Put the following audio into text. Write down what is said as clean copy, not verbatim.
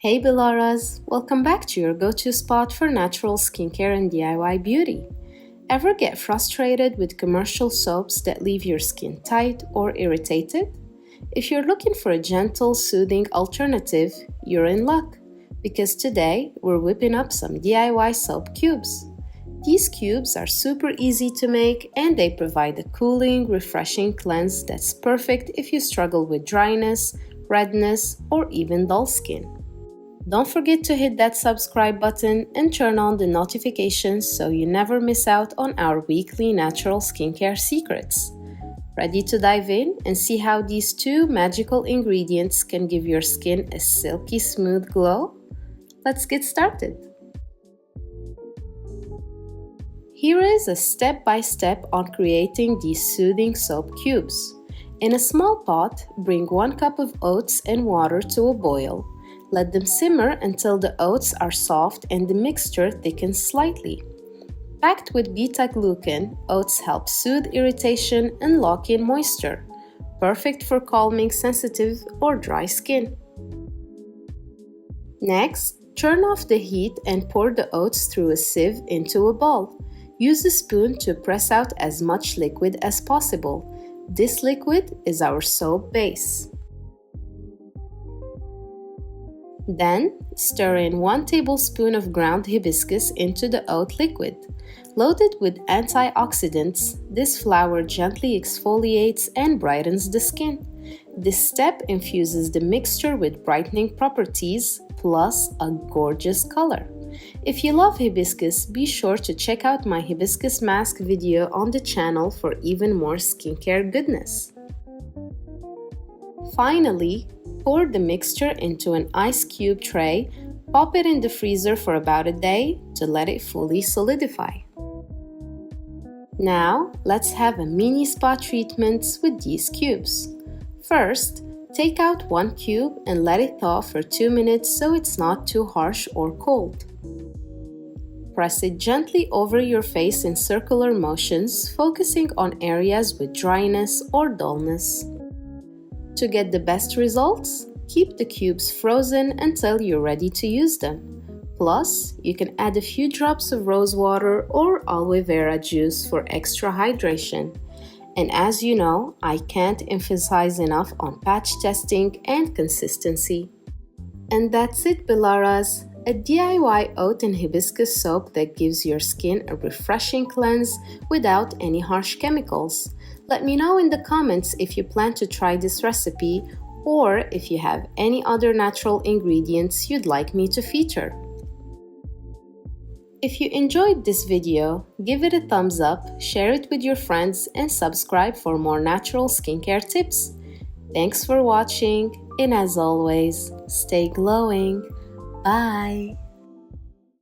Hey Bilaras, welcome back to your go-to spot for natural skincare and DIY beauty. Ever get frustrated with commercial soaps that leave your skin tight or irritated? If you're looking for a gentle, soothing alternative, you're in luck, because today we're whipping up some DIY soap cubes. These cubes are super easy to make and they provide a cooling, refreshing cleanse that's perfect if you struggle with dryness, redness, or even dull skin. Don't forget to hit that subscribe button and turn on the notifications so you never miss out on our weekly natural skincare secrets. Ready to dive in and see how these two magical ingredients can give your skin a silky smooth glow? Let's get started. Here is a step-by-step on creating these soothing soap cubes. In a small pot, bring 1 cup of oats and water to a boil. Let them simmer until the oats are soft and the mixture thickens slightly. Packed with beta-glucan, oats help soothe irritation and lock in moisture, perfect for calming sensitive or dry skin. Next, turn off the heat and pour the oats through a sieve into a bowl. Use a spoon to press out as much liquid as possible. This liquid is our soap base. Then, stir in 1 tablespoon of ground hibiscus into the oat liquid. Loaded with antioxidants, this flower gently exfoliates and brightens the skin. This step infuses the mixture with brightening properties, plus a gorgeous color. If you love hibiscus, be sure to check out my hibiscus mask video on the channel for even more skincare goodness. Finally, pour the mixture into an ice cube tray, pop it in the freezer for about a day to let it fully solidify. Now, let's have a mini spa treatment with these cubes. First, take out 1 cube and let it thaw for 2 minutes so it's not too harsh or cold. Press it gently over your face in circular motions, focusing on areas with dryness or dullness. To get the best results, keep the cubes frozen until you're ready to use them. Plus, you can add a few drops of rose water or aloe vera juice for extra hydration. And as you know, I can't emphasize enough on patch testing and consistency. And that's it, Bilaras! A DIY oat and hibiscus soap that gives your skin a refreshing cleanse without any harsh chemicals. Let me know in the comments if you plan to try this recipe or if you have any other natural ingredients you'd like me to feature. If you enjoyed this video, give it a thumbs up, share it with your friends, and subscribe for more natural skincare tips. Thanks for watching, and as always, stay glowing. Bye!